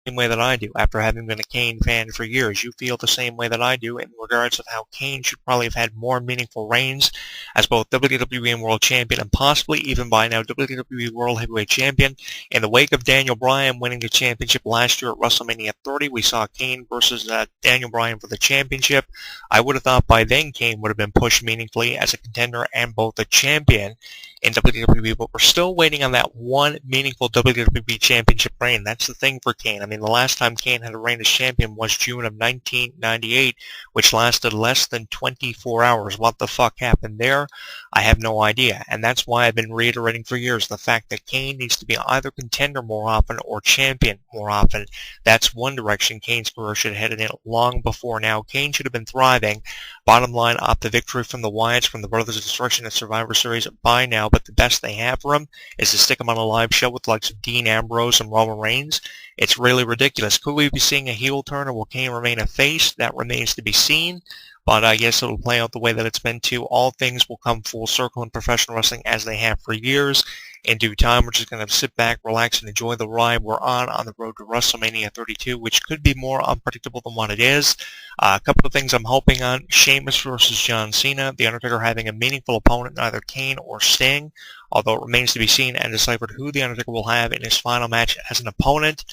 same way that I do after having been a Kane fan for years. You feel the same way that I do in regards of how Kane should probably have had more meaningful reigns as both WWE and World Champion and possibly even by now WWE World Heavyweight Champion. In the wake of Daniel Bryan winning the championship last year at WrestleMania 30, we saw Kane versus Daniel Bryan for the championship. I would have thought by then Kane would have been pushed meaningfully as a contender and both a champion in WWE, but we're still waiting on that one meaningful WWE Championship reign. That's the thing for Kane. I mean, the last time Kane had a reign as champion was June of 1998, which lasted less than 24 hours. What the fuck happened there? I have no idea, and that's why I've been reiterating for years the fact that Kane needs to be either contender more often or champion more often. That's one direction Kane's career should have headed in long before now. Kane should have been thriving. Bottom line, off the victory from the Wyatts from the Brothers of Destruction at Survivor Series by now, but the best they have for him is to stick him on a live show with the likes of Dean Ambrose and Roman Reigns. It's really ridiculous. Could we be seeing a heel turn, or will Kane remain a face? That remains to be seen. But I guess it'll play out the way that it's meant to. All things will come full circle in professional wrestling as they have for years. In due time, we're just going to sit back, relax, and enjoy the ride we're on the road to WrestleMania 32, which could be more unpredictable than what it is. A couple of things I'm hoping on: Sheamus versus John Cena, The Undertaker having a meaningful opponent, neither Kane or Sting, although it remains to be seen and deciphered who The Undertaker will have in his final match as an opponent.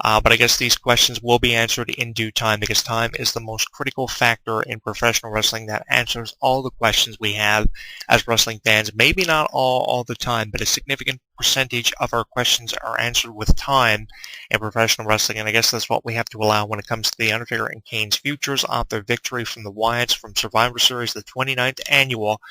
But I guess these questions will be answered in due time because time is the most critical factor in professional wrestling that answers all the questions we have as wrestling fans. Maybe not all the time, but a significant percentage of our questions are answered with time in professional wrestling, and I guess that's what we have to allow when it comes to The Undertaker and Kane's futures off their victory from the Wyatts from Survivor Series, the 29th annual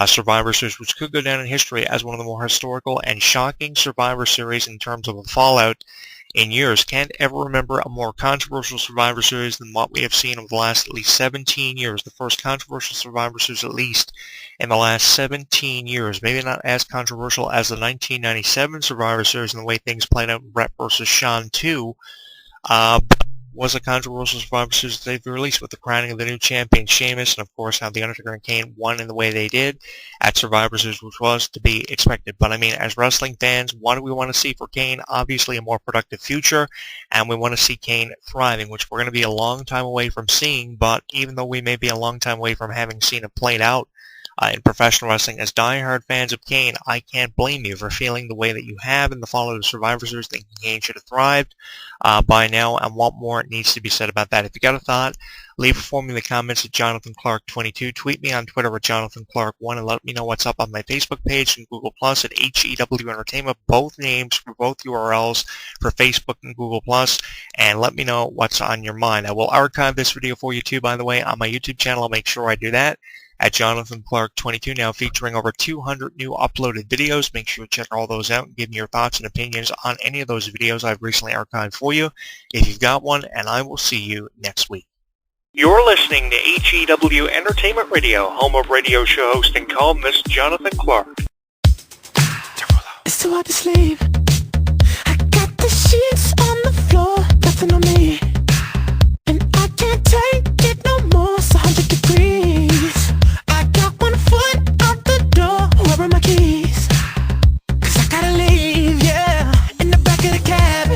Survivor Series, which could go down in history as one of the more historical and shocking Survivor Series in terms of a fallout in years. Can't ever remember a more controversial Survivor Series than what we have seen over the last at least 17 years. The first controversial Survivor Series at least in the last 17 years. Maybe not as controversial as the 1997 Survivor Series and the way things played out in Brett versus Shawn 2. But was a controversial Survivor Series that they've released with the crowning of the new champion Sheamus, and of course how The Undertaker and Kane won in the way they did at Survivor Series, which was to be expected. But I mean, as wrestling fans, what do we want to see for Kane? Obviously a more productive future, and we want to see Kane thriving, which we're going to be a long time away from seeing. But even though we may be a long time away from having seen it played out in professional wrestling, as diehard fans of Kane, I can't blame you for feeling the way that you have in the fall of the Survivor Series, thinking Kane should have thrived by now, and what more needs to be said about that. If you got a thought, leave it for me in the comments at Jonathan Clarke 22. Tweet me on Twitter at Jonathan Clarke 1 and let me know what's up on my Facebook page and Google Plus at HEW Entertainment, both names for both URLs for Facebook and Google Plus, and let me know what's on your mind. I will archive this video for you too, by the way, on my YouTube channel. I'll make sure I do that at Jonathan Clarke 22, now featuring over 200 new uploaded videos. Make sure to check all those out and give me your thoughts and opinions on any of those videos I've recently archived for you, if you've got one, and I will see you next week. You're listening to HEW Entertainment Radio, home of radio show host and columnist Jonathan Clarke. It's too hard to sleep. I got the sheets on the floor, nothing on me, and I can't take it no more. It's 100 degrees. I got one foot out the door. Where are my keys? 'Cause I gotta leave, yeah. In the back of the cab,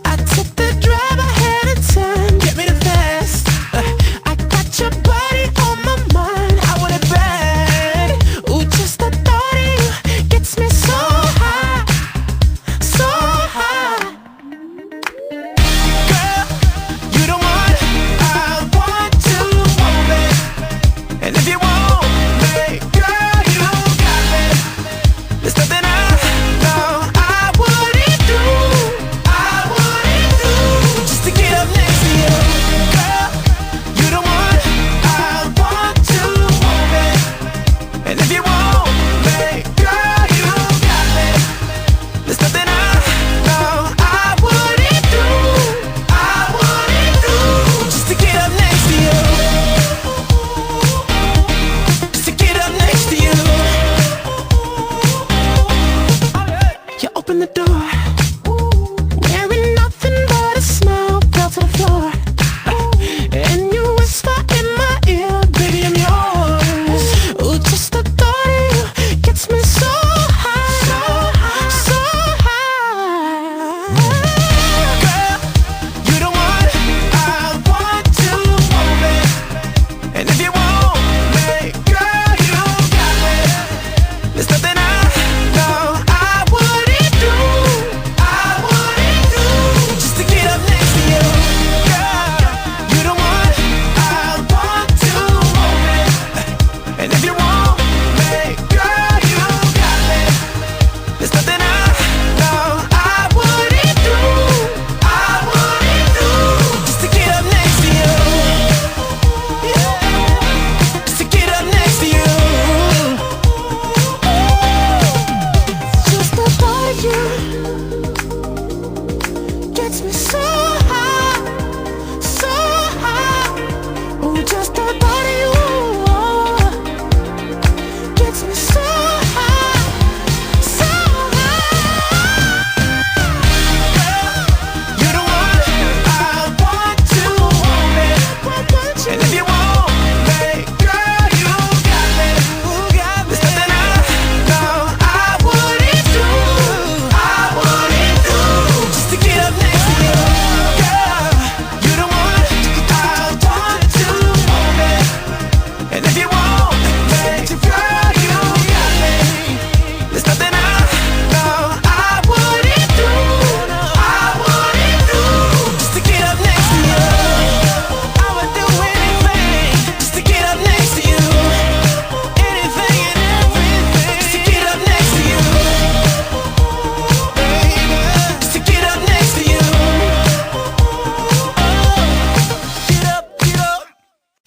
I took the drive ahead of time. Get me the fast. I got your body on my mind. I want it bad. Ooh, just the thought of you gets me so high, so high. Girl, you the one I want to hold it. And if you want me, girl, you got me. There's nothing I know I wouldn't do, just to get up next to you. Girl, you the one I want to hold it. And if you want me, girl, you got me. There's nothing I know I wouldn't do, just to get up next to you. Just to get up next to you. You open the door, wearing nothing but a smile, fell to the floor, and you whisper in my ear, baby, I'm yours. Ooh, just the thought of you gets me so high, so high. Girl,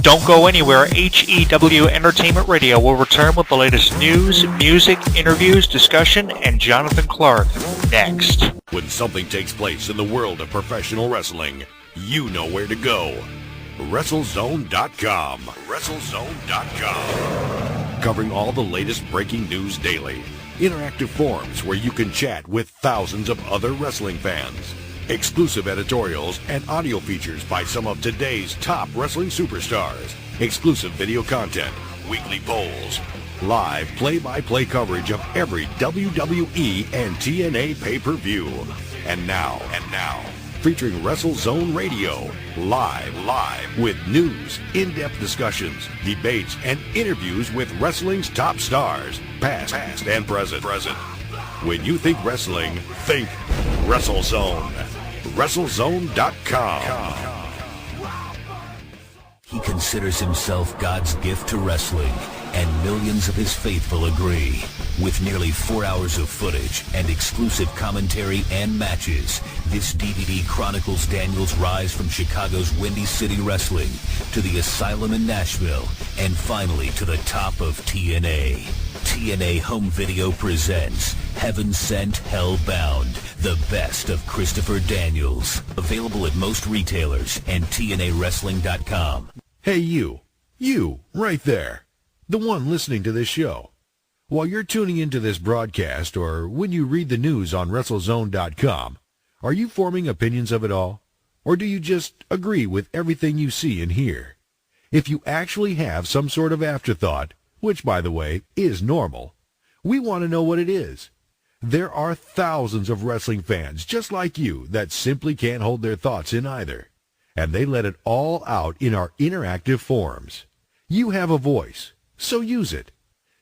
Don't go anywhere. HEW Entertainment Radio will return with the latest news, music, interviews, discussion, and Jonathan Clarke next. When something takes place in the world of professional wrestling, you know where to go. WrestleZone.com. WrestleZone.com. Covering all the latest breaking news daily. Interactive forums where you can chat with thousands of other wrestling fans. Exclusive editorials and audio features by some of today's top wrestling superstars. Exclusive video content, weekly polls, live play-by-play coverage of every WWE and TNA pay-per-view. And now, featuring WrestleZone Radio, live with news, in-depth discussions, debates, and interviews with wrestling's top stars, past and present. When you think wrestling, think WrestleZone. WrestleZone.com. He considers himself God's gift to wrestling, and millions of his faithful agree. With nearly 4 hours of footage and exclusive commentary and matches, this DVD chronicles Daniel's rise from Chicago's Windy City Wrestling to the Asylum in Nashville, and finally to the top of TNA. TNA Home Video presents Heaven Sent, Hell Bound, the best of Christopher Daniels. Available at most retailers and TNAWrestling.com. Hey you right there, the one listening to this show. While you're tuning into this broadcast or when you read the news on WrestleZone.com, are you forming opinions of it all? Or do you just agree with everything you see and hear? If you actually have some sort of afterthought, which, by the way, is normal, we want to know what it is. There are thousands of wrestling fans just like you that simply can't hold their thoughts in either, and they let it all out in our interactive forums. You have a voice, so use it.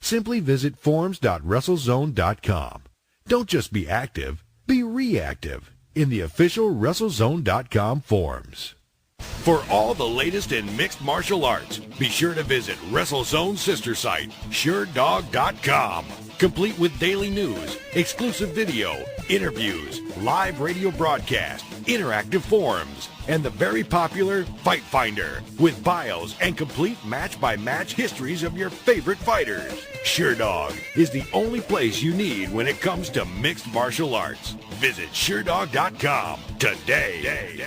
Simply visit forums.WrestleZone.com. Don't just be active, be reactive in the official WrestleZone.com forums. For all the latest in mixed martial arts, be sure to visit WrestleZone's sister site, SureDog.com. Complete with daily news, exclusive video, interviews, live radio broadcast, interactive forums, and the very popular Fight Finder with bios and complete match-by-match histories of your favorite fighters. SureDog is the only place you need when it comes to mixed martial arts. Visit SureDog.com today.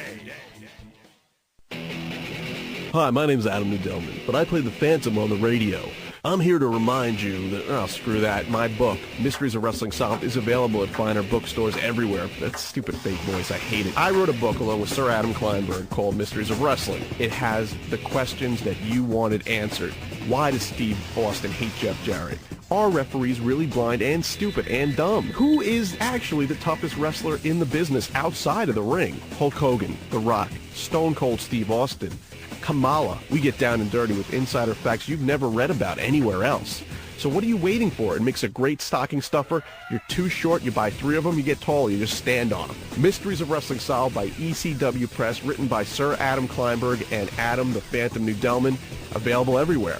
Hi, my name is Adam Nudelman, but I play the Phantom on the radio. I'm here to remind you that, screw that, my book, Mysteries of Wrestling Solved, is available at finer bookstores everywhere. That stupid fake voice, I hate it. I wrote a book along with Sir Adam Kleinberg called Mysteries of Wrestling. It has the questions that you wanted answered. Why does Steve Austin hate Jeff Jarrett? Are referees really blind and stupid and dumb? Who is actually the toughest wrestler in the business outside of the ring? Hulk Hogan, The Rock, Stone Cold Steve Austin, Kamala. We get down and dirty with insider facts you've never read about anywhere else. So what are you waiting for? It makes a great stocking stuffer. You're too short, you buy 3 of them, you get tall, you just stand on them. Mysteries of Wrestling Solved by ECW Press, written by Sir Adam Kleinberg and Adam the Phantom Nudelman. Available everywhere.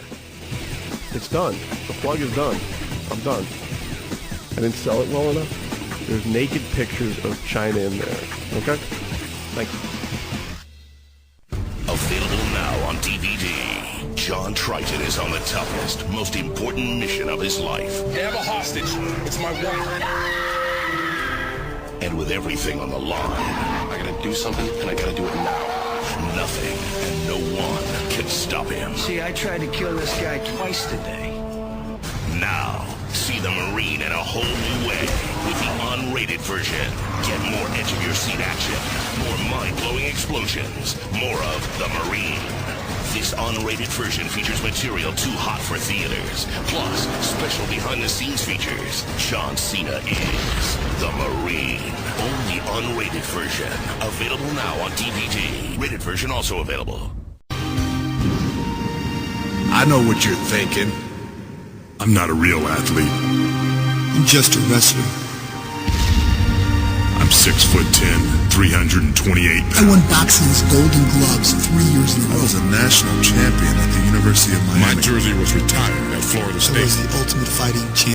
It's done. The plug is done. I'm done. I didn't sell it well enough. There's naked pictures of China in there. Okay? Thank you. Available now on DVD. John Triton is on the toughest, most important mission of his life. You have a hostage. It's my wife. And with everything on the line, I gotta do something, and I gotta do it now. nothing and no one can stop him. See, I tried to kill this guy twice today. Now, see the Marine in a whole new way with the unrated version. Get more edge-of-your-seat action, more mind-blowing explosions, more of the Marine. This unrated version features material too hot for theaters, plus special behind-the-scenes features. John Cena is the Marine. Only unrated version. Available now on DVD. Rated version also available. I know what you're thinking. I'm not a real athlete. I'm just a wrestler. I'm 6'10", 328 pounds. I won boxing's Golden Gloves 3 years in a row. I was a national champion at the University of Miami. My jersey was retired at Florida State. I was the Ultimate Fighting Champion.